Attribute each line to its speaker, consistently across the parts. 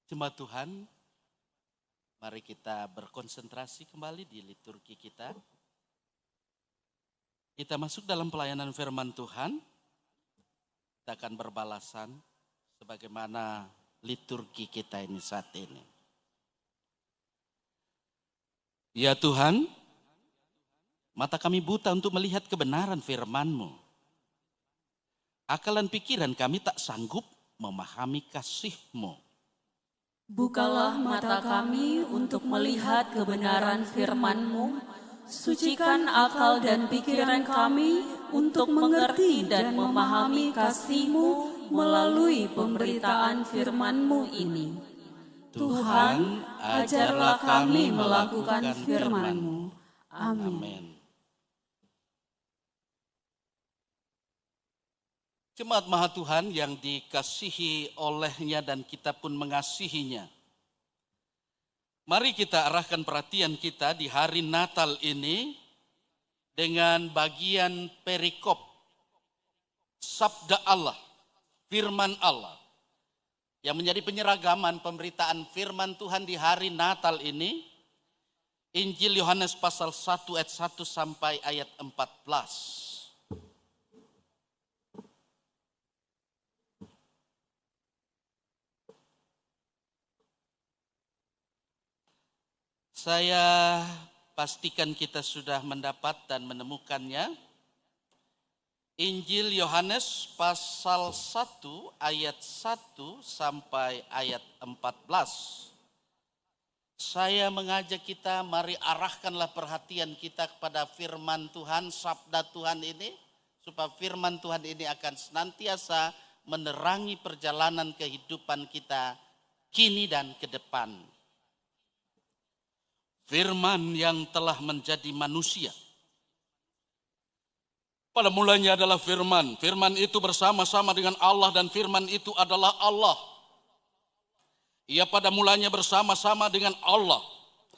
Speaker 1: Jemaat Tuhan, mari kita berkonsentrasi kembali di liturgi kita. Kita masuk dalam pelayanan firman Tuhan. Kita akan berbalasan sebagaimana liturgi kita ini saat ini. Ya Tuhan, mata kami buta untuk melihat kebenaran firman-Mu. Akal dan pikiran kami tak sanggup memahami kasih-Mu.
Speaker 2: Bukalah mata kami untuk melihat kebenaran firman-Mu, sucikan akal dan pikiran kami untuk mengerti dan memahami kasih-Mu melalui pemberitaan firman-Mu ini. Tuhan, ajarlah kami melakukan firman-Mu. Amin.
Speaker 1: Jemaat Maha Tuhan yang dikasihi olehnya dan kita pun mengasihinya. Mari kita arahkan perhatian kita di hari Natal ini dengan bagian perikop Sabda Allah, firman Allah. Yang menjadi penyeragaman pemberitaan firman Tuhan di hari Natal ini, Injil Yohanes pasal 1 ayat 1 sampai ayat 14. Saya pastikan kita sudah mendapat dan menemukannya. Injil Yohanes pasal 1 ayat 1 sampai ayat 14. Saya mengajak kita, mari arahkanlah perhatian kita kepada firman Tuhan, sabda Tuhan ini. Supaya firman Tuhan ini akan senantiasa menerangi perjalanan kehidupan kita kini dan ke depan. Firman yang telah menjadi manusia. Pada mulanya adalah firman. Firman itu bersama-sama dengan Allah dan firman itu adalah Allah. Ia pada mulanya bersama-sama dengan Allah.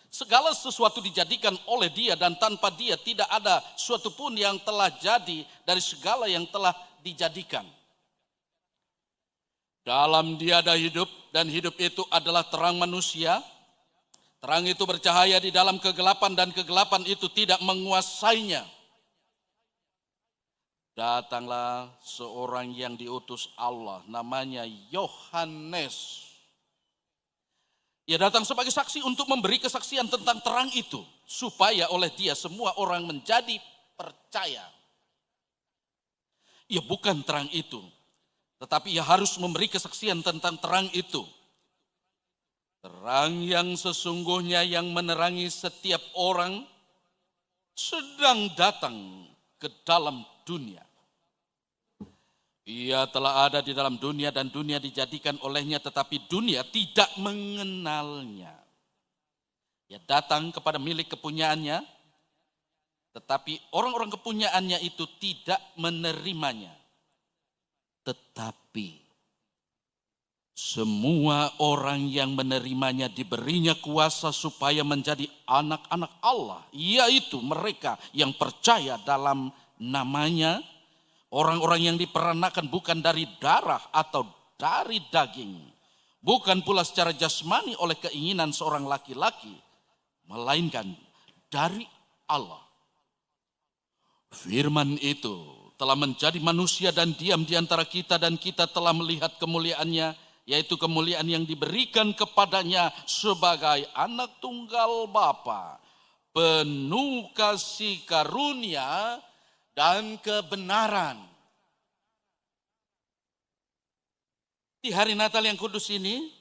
Speaker 1: Segala sesuatu dijadikan oleh Dia dan tanpa Dia tidak ada suatu pun yang telah jadi dari segala yang telah dijadikan. Dalam Dia ada hidup dan hidup itu adalah terang manusia. Terang itu bercahaya di dalam kegelapan dan kegelapan itu tidak menguasainya. Datanglah seorang yang diutus Allah, namanya Yohanes. Ia datang sebagai saksi untuk memberi kesaksian tentang terang itu, supaya oleh dia semua orang menjadi percaya. Ia bukan terang itu, tetapi ia harus memberi kesaksian tentang terang itu. Terang yang sesungguhnya yang menerangi setiap orang sedang datang ke dalam dunia. Ia telah ada di dalam dunia dan dunia dijadikan olehnya tetapi dunia tidak mengenalnya. Ia datang kepada milik kepunyaannya tetapi orang-orang kepunyaannya itu tidak menerimanya. Tetapi semua orang yang menerimanya diberinya kuasa supaya menjadi anak-anak Allah. Yaitu mereka yang percaya dalam namanya. Orang-orang yang diperanakan bukan dari darah atau dari daging. Bukan pula secara jasmani oleh keinginan seorang laki-laki. Melainkan dari Allah. Firman itu telah menjadi manusia dan diam di antara kita. Dan kita telah melihat kemuliaannya. Yaitu kemuliaan yang diberikan kepadanya sebagai anak tunggal Bapa. Penuh kasih karunia dan kebenaran. Di hari Natal yang kudus ini,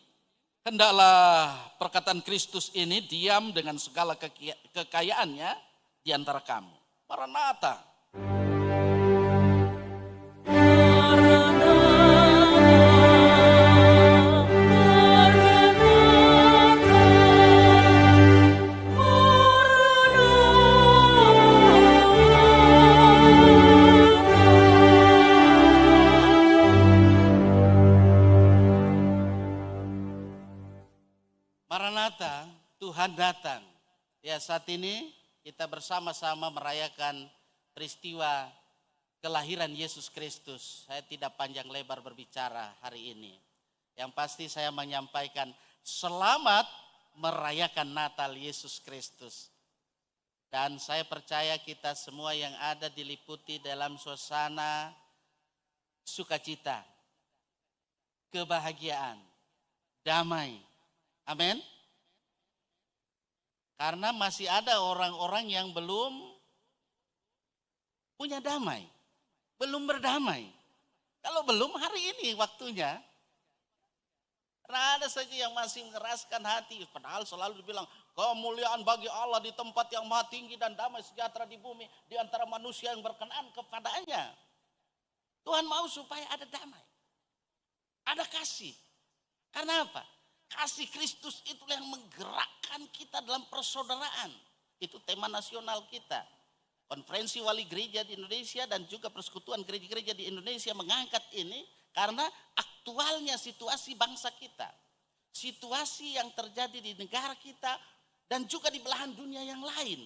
Speaker 1: hendaklah perkataan Kristus ini diam dengan segala kekayaannya di antara kamu. Maranatha. Maranatha, Tuhan datang. Ya, saat ini kita bersama-sama merayakan peristiwa kelahiran Yesus Kristus. Saya tidak panjang lebar berbicara hari ini. Yang pasti saya menyampaikan selamat merayakan Natal Yesus Kristus. Dan saya percaya kita semua yang ada diliputi dalam suasana sukacita, kebahagiaan, damai. Amin. Karena masih ada orang-orang yang belum punya damai, belum berdamai. Kalau belum, hari ini waktunya. Karena ada saja yang masih mengeraskan hati, padahal selalu dibilang kemuliaan bagi Allah di tempat yang maha tinggi dan damai sejahtera di bumi di antara manusia yang berkenan kepadanya. Tuhan mau supaya ada damai, ada kasih. Karena apa? Kasih Kristus itulah yang menggerakkan kita dalam persaudaraan. Itu tema nasional kita. Konferensi Wali Gereja di Indonesia dan juga Persekutuan Gereja-Gereja di Indonesia mengangkat ini karena aktualnya situasi bangsa kita. Situasi yang terjadi di negara kita dan juga di belahan dunia yang lain.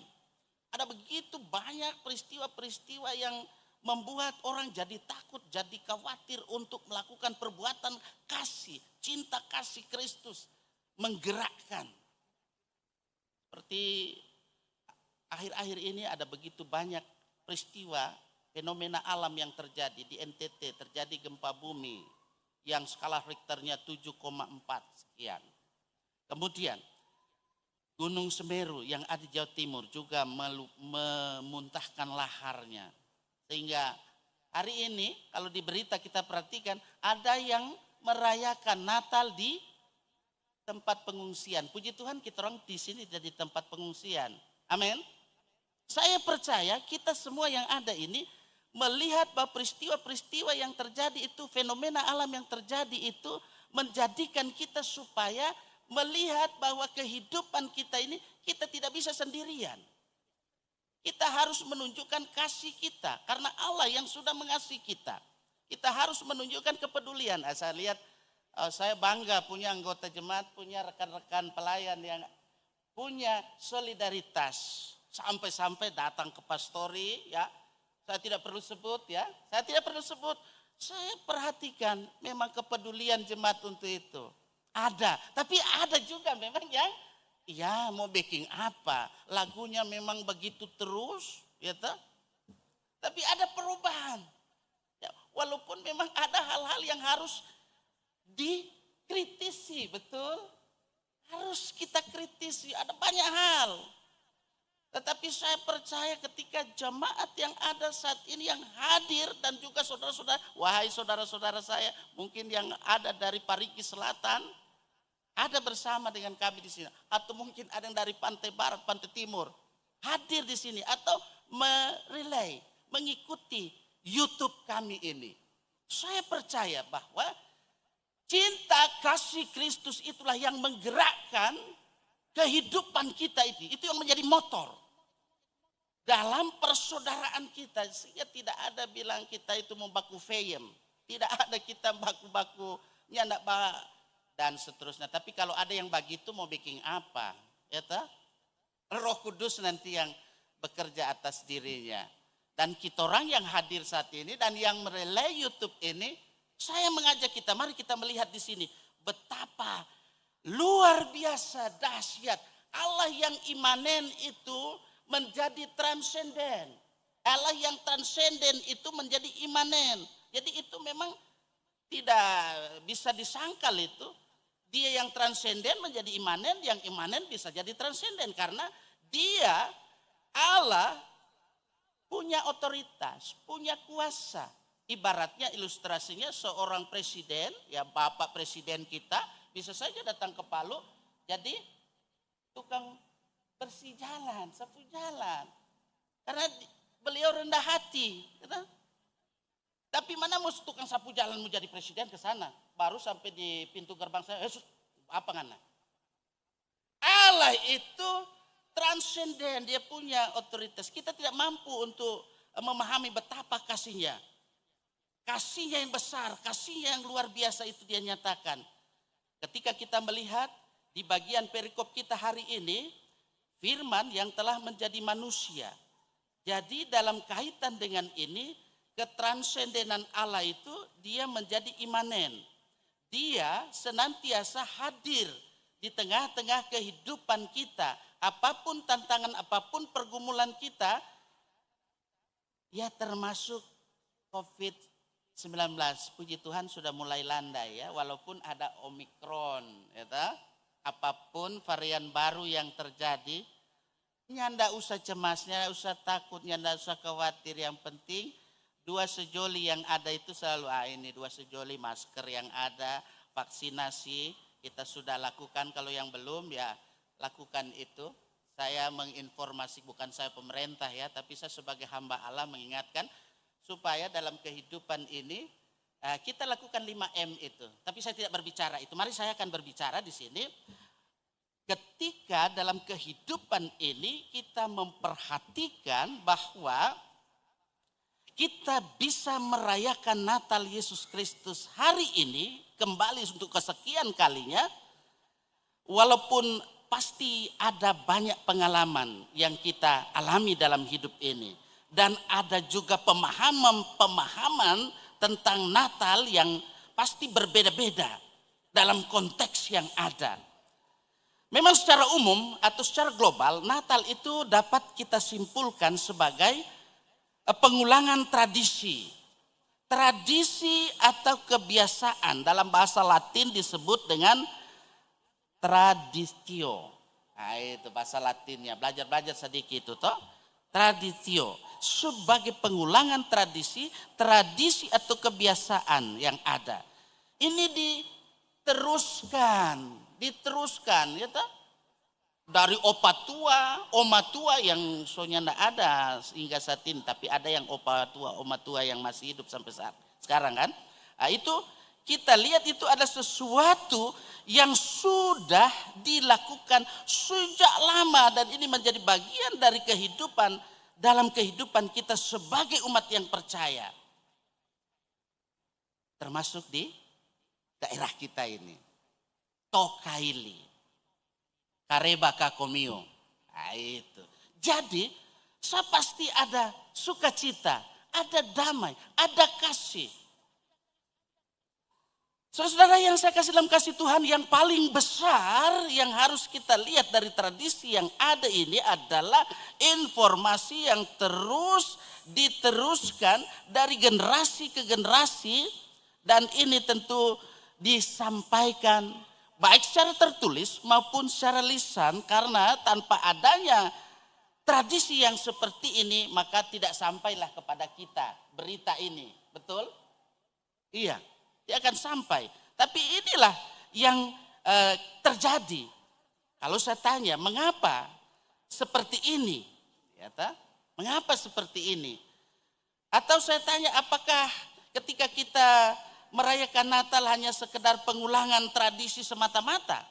Speaker 1: Ada begitu banyak peristiwa-peristiwa yang membuat orang jadi takut, jadi khawatir untuk melakukan perbuatan kasih, cinta kasih Kristus menggerakkan. Seperti akhir-akhir ini ada begitu banyak peristiwa, fenomena alam yang terjadi di NTT, terjadi gempa bumi yang skala Richternya 7,4 sekian. Kemudian Gunung Semeru yang ada di Jawa Timur juga memuntahkan laharnya. Sehingga hari ini kalau di berita kita perhatikan ada yang merayakan Natal di tempat pengungsian. Puji Tuhan kita orang di sini tidak di tempat pengungsian. Amin. Saya percaya kita semua yang ada ini melihat bahwa peristiwa-peristiwa yang terjadi itu, fenomena alam yang terjadi itu menjadikan kita supaya melihat bahwa kehidupan kita ini kita tidak bisa sendirian. Kita harus menunjukkan kasih kita karena Allah yang sudah mengasihi kita. Kita harus menunjukkan kepedulian. Saya lihat, saya bangga punya anggota jemaat, punya rekan-rekan pelayan yang punya solidaritas. Sampai-sampai datang ke pastori, ya. Saya tidak perlu sebut, ya. Saya perhatikan memang kepedulian jemaat untuk itu. Ada, tapi ada juga memang yang ya mau backing apa, lagunya memang begitu terus, ya toh? Tapi ada perubahan. Ya, walaupun memang ada hal-hal yang harus dikritisi, betul? Harus kita kritisi, ada banyak hal. Tetapi saya percaya ketika jemaat yang ada saat ini yang hadir dan juga saudara-saudara, wahai saudara-saudara saya, mungkin yang ada dari Parigi Selatan, ada bersama dengan kami di sini, atau mungkin ada yang dari pantai barat, pantai timur, hadir di sini atau merelay, mengikuti YouTube kami ini. Saya percaya bahwa cinta kasih Kristus itulah yang menggerakkan kehidupan kita ini. Itu yang menjadi motor dalam persaudaraan kita. Sehingga tidak ada bilang kita itu membaku feyem, tidak ada kita baku-baku nyandak dan seterusnya. Tapi kalau ada yang begitu mau bikin apa? Ya toh? Roh Kudus nanti yang bekerja atas dirinya. Dan kita orang yang hadir saat ini dan yang merelay YouTube ini, saya mengajak kita, mari kita melihat di sini betapa luar biasa dahsyat Allah yang imanen itu menjadi transenden. Allah yang transenden itu menjadi imanen. Jadi itu memang tidak bisa disangkal itu. Dia yang transenden menjadi imanen, yang imanen bisa jadi transenden. Karena dia, Allah, punya otoritas, punya kuasa. Ibaratnya ilustrasinya seorang presiden, ya Bapak Presiden kita, bisa saja datang ke Palu, jadi tukang bersih jalan, sapu jalan. Karena beliau rendah hati. Gitu. Tapi mana mau tukang sapu jalan mau jadi presiden ke sana? Baru sampai di pintu gerbang saya, Yesus, apa ngana? Allah itu transenden, dia punya otoritas. Kita tidak mampu untuk memahami betapa kasihnya. Kasihnya yang besar, kasihnya yang luar biasa itu dia nyatakan. Ketika kita melihat di bagian perikop kita hari ini, firman yang telah menjadi manusia. Jadi dalam kaitan dengan ini, ketransendenan Allah itu dia menjadi imanen. Dia senantiasa hadir di tengah-tengah kehidupan kita, apapun tantangan, apapun pergumulan kita, ya termasuk COVID-19. Puji Tuhan sudah mulai landai ya, walaupun ada Omikron, ya ta? Apapun varian baru yang terjadi, nyanda usah cemas, nyanda usah takut, nyanda usah khawatir. Yang penting 2 sejoli yang ada itu selalu, ini 2 sejoli, masker yang ada, vaksinasi kita sudah lakukan. Kalau yang belum ya lakukan itu. Saya menginformasi, bukan saya pemerintah ya, tapi saya sebagai hamba Allah mengingatkan supaya dalam kehidupan ini kita lakukan 5M itu. Tapi saya tidak berbicara itu. Mari saya akan berbicara di sini. Ketika dalam kehidupan ini kita memperhatikan bahwa kita bisa merayakan Natal Yesus Kristus hari ini kembali untuk kesekian kalinya, walaupun pasti ada banyak pengalaman yang kita alami dalam hidup ini, dan ada juga pemahaman tentang Natal yang pasti berbeda-beda dalam konteks yang ada. Memang secara umum atau secara global, Natal itu dapat kita simpulkan sebagai pengulangan tradisi. Tradisi atau kebiasaan, dalam bahasa Latin disebut dengan traditio. Nah, itu bahasa Latinnya, belajar sedikit itu toh. Traditio, sebagai pengulangan tradisi atau kebiasaan yang ada. Ini diteruskan ya toh. Dari oma tua yang soalnya tidak ada hingga saat ini, tapi ada yang oma tua yang masih hidup sampai saat sekarang kan. Nah, itu kita lihat itu ada sesuatu yang sudah dilakukan sejak lama, dan ini menjadi bagian dari dalam kehidupan kita sebagai umat yang percaya. Termasuk di daerah kita ini. Tokaili. Kareba kakomio. Nah, itu. Jadi saya pasti ada sukacita, ada damai, ada kasih. Saudara-saudara yang saya kasih dalam kasih Tuhan, yang paling besar yang harus kita lihat dari tradisi yang ada ini adalah informasi yang terus diteruskan dari generasi ke generasi, dan ini tentu disampaikan baik secara tertulis maupun secara lisan, karena tanpa adanya tradisi yang seperti ini maka tidak sampailah kepada kita berita ini. Betul? Iya. Dia akan sampai. Tapi inilah yang terjadi. Kalau saya tanya, mengapa seperti ini? Ya, mengapa seperti ini? Atau saya tanya, apakah ketika kita merayakan Natal hanya sekedar pengulangan tradisi semata-mata?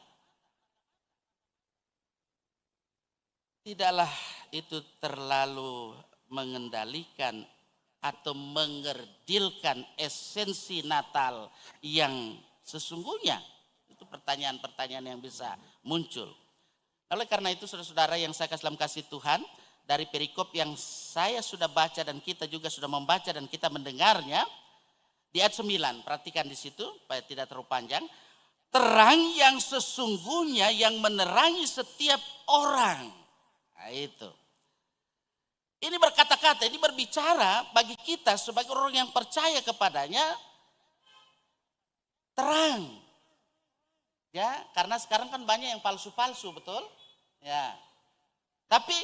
Speaker 1: Tidaklah itu terlalu mengendalikan atau mengerdilkan esensi Natal yang sesungguhnya. Itu pertanyaan-pertanyaan yang bisa muncul. Oleh karena itu saudara-saudara yang saya kasih dalam kasih Tuhan, dari perikop yang saya sudah baca dan kita juga sudah membaca dan kita mendengarnya, di ayat 9, perhatikan di situ supaya tidak terlalu panjang. Terang yang sesungguhnya yang menerangi setiap orang. Nah, itu. Ini berkata-kata, ini berbicara bagi kita sebagai orang yang percaya kepadanya, terang. Ya, karena sekarang kan banyak yang palsu-palsu, betul? Ya. Tapi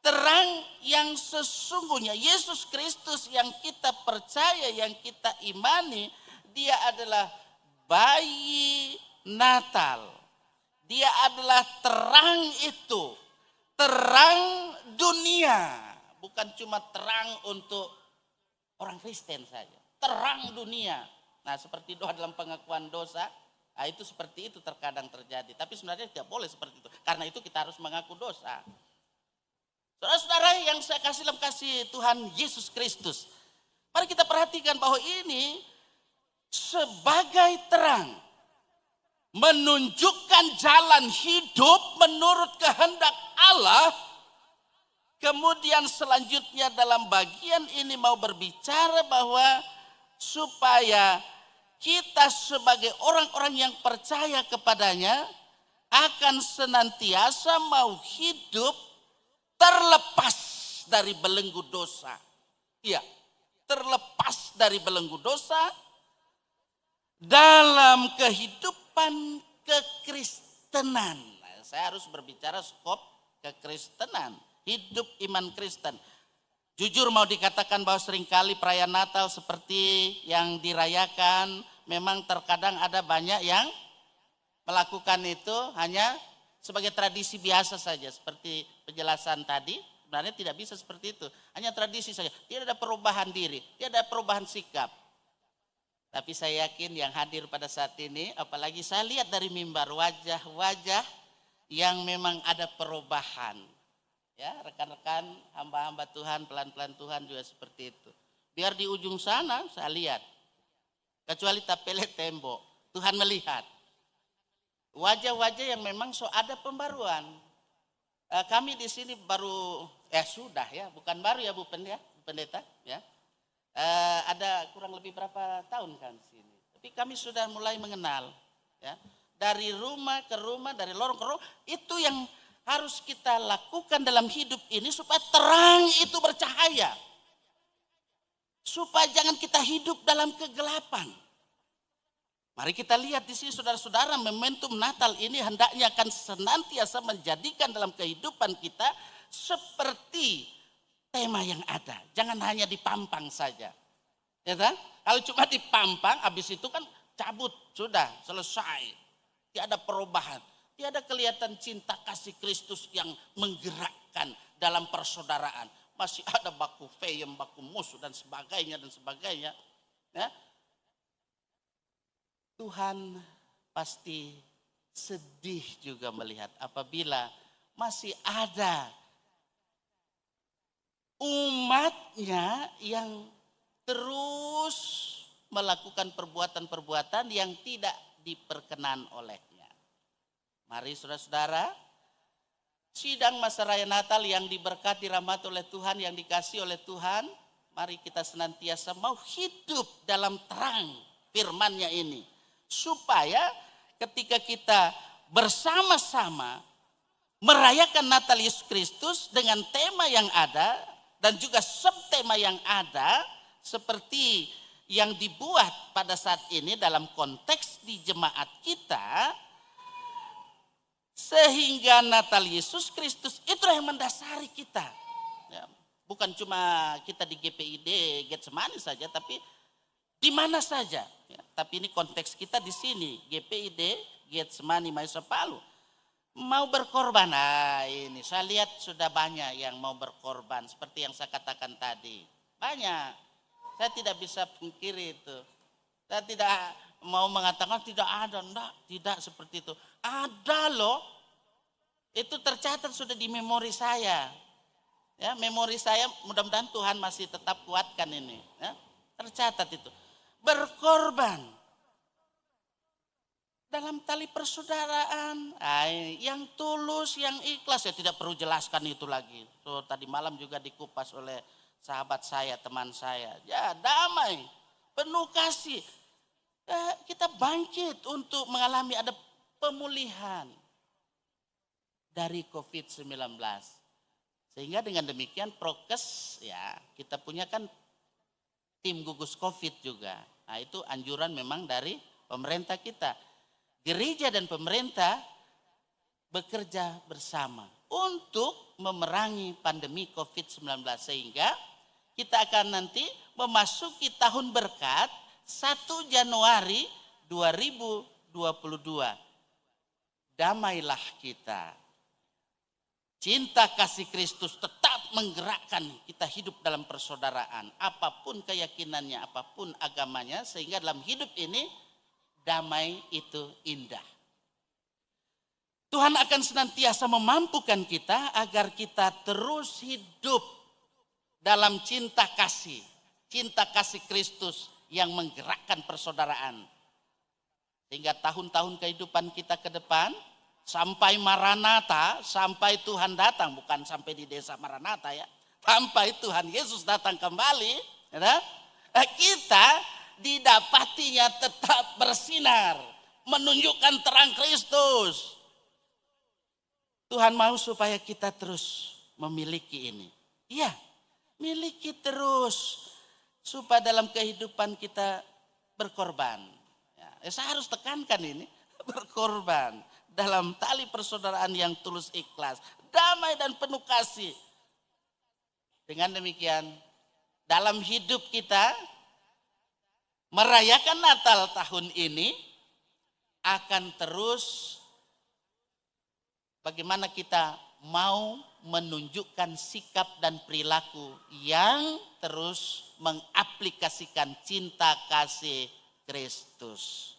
Speaker 1: terang yang sesungguhnya, Yesus Kristus yang kita percaya, yang kita imani, dia adalah bayi Natal. Dia adalah terang itu, terang dunia. Bukan cuma terang untuk orang Kristen saja. Terang dunia. Nah, seperti doa dalam pengakuan dosa. Nah, itu seperti itu terkadang terjadi. Tapi sebenarnya tidak boleh seperti itu. Karena itu kita harus mengaku dosa. Saudara-saudara yang saya kasih dalam kasih Tuhan Yesus Kristus. Mari kita perhatikan bahwa ini sebagai terang. Menunjukkan jalan hidup menurut kehendak Allah. Kemudian selanjutnya dalam bagian ini mau berbicara bahwa supaya kita sebagai orang-orang yang percaya kepadanya akan senantiasa mau hidup terlepas dari belenggu dosa. Iya, terlepas dari belenggu dosa dalam kehidupan kekristenan. Nah, saya harus berbicara skop kekristenan, hidup iman Kristen. Jujur mau dikatakan bahwa seringkali perayaan Natal seperti yang dirayakan, memang terkadang ada banyak yang melakukan itu hanya sebagai tradisi biasa saja. Seperti penjelasan tadi, sebenarnya tidak bisa seperti itu. Hanya tradisi saja, tidak ada perubahan diri, tidak ada perubahan sikap. Tapi saya yakin yang hadir pada saat ini, apalagi saya lihat dari mimbar wajah-wajah yang memang ada perubahan. Ya, rekan-rekan hamba-hamba Tuhan, pelan-pelan Tuhan juga seperti itu. Biar di ujung sana saya lihat, kecuali tapele tembok, Tuhan melihat. Wajah-wajah yang memang ada pembaruan. Kami di sini baru, sudah ya, bukan baru ya Bu Pendeta, ya. Ada kurang lebih berapa tahun kan di sini. Tapi kami sudah mulai mengenal, ya. Dari rumah ke rumah, dari lorong ke lorong, itu yang harus kita lakukan dalam hidup ini supaya terang itu bercahaya. Supaya jangan kita hidup dalam kegelapan. Mari kita lihat di sini saudara-saudara, momentum Natal ini hendaknya akan senantiasa menjadikan dalam kehidupan kita seperti tema yang ada. Jangan hanya dipampang saja. Ya kan? Kalau cuma dipampang, habis itu kan cabut, sudah selesai. Tidak ada perubahan. Tiada kelihatan cinta kasih Kristus yang menggerakkan dalam persaudaraan. Masih ada baku feyem, baku musuh dan sebagainya dan sebagainya. Ya. Tuhan pasti sedih juga melihat apabila masih ada umatnya yang terus melakukan perbuatan-perbuatan yang tidak diperkenan olehnya. Mari saudara-saudara, sidang masa raya Natal yang diberkati rahmat oleh Tuhan, yang dikasih oleh Tuhan, mari kita senantiasa mau hidup dalam terang firman-Nya ini. Supaya ketika kita bersama-sama merayakan Natal Yesus Kristus dengan tema yang ada dan juga subtema yang ada seperti yang dibuat pada saat ini dalam konteks di jemaat kita, sehingga Natal Yesus Kristus itulah yang mendasari kita. Ya, bukan cuma kita di GPID Getsemani saja, tapi di mana saja. Ya, tapi ini konteks kita di sini, GPID Getsemani Maisa Palu. Mau berkorban, ini saya lihat sudah banyak yang mau berkorban seperti yang saya katakan tadi. Banyak, saya tidak bisa pungkiri itu. Saya tidak mau mengatakan tidak ada, tidak seperti itu. Ada loh, itu tercatat sudah di memori saya. Ya, memori saya mudah-mudahan Tuhan masih tetap kuatkan ini. Ya, tercatat itu. Berkorban dalam tali persaudaraan, yang tulus, yang ikhlas. Saya tidak perlu jelaskan itu lagi. So, tadi malam juga dikupas oleh sahabat saya, teman saya. Ya, damai, penuh kasih. Kita bangkit untuk mengalami ada pemulihan dari COVID-19. Sehingga dengan demikian prokes, ya kita punya kan tim gugus COVID juga. Nah, itu anjuran memang dari pemerintah kita. Gereja dan pemerintah bekerja bersama untuk memerangi pandemi COVID-19. Sehingga kita akan nanti memasuki tahun berkat 1 Januari 2022. Damailah kita. Cinta kasih Kristus tetap menggerakkan kita hidup dalam persaudaraan. Apapun keyakinannya, apapun agamanya. Sehingga dalam hidup ini damai itu indah. Tuhan akan senantiasa memampukan kita agar kita terus hidup dalam cinta kasih Kristus yang menggerakkan persaudaraan. Sehingga tahun-tahun kehidupan kita ke depan, sampai Maranatha, sampai Tuhan datang, bukan sampai di desa Maranatha ya, sampai Tuhan Yesus datang kembali, ya, kita didapatinya tetap bersinar, menunjukkan terang Kristus. Tuhan mau supaya kita terus memiliki ini. Iya, miliki terus supaya dalam kehidupan kita berkorban. Ya, saya harus tekankan ini, berkorban dalam tali persaudaraan yang tulus ikhlas, damai dan penuh kasih. Dengan demikian, dalam hidup kita merayakan Natal tahun ini akan terus bagaimana kita mau menunjukkan sikap dan perilaku yang terus mengaplikasikan cinta kasih Kristus.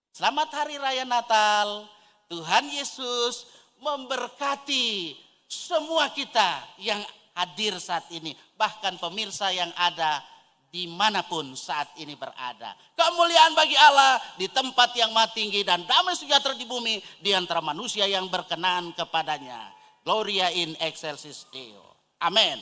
Speaker 1: Selamat Hari Raya Natal. Tuhan Yesus memberkati semua kita yang hadir saat ini. Bahkan pemirsa yang ada dimanapun saat ini berada. Kemuliaan bagi Allah di tempat yang maha tinggi dan damai sejahtera di bumi di antara manusia yang berkenan kepadanya. Gloria in excelsis Deo. Amin.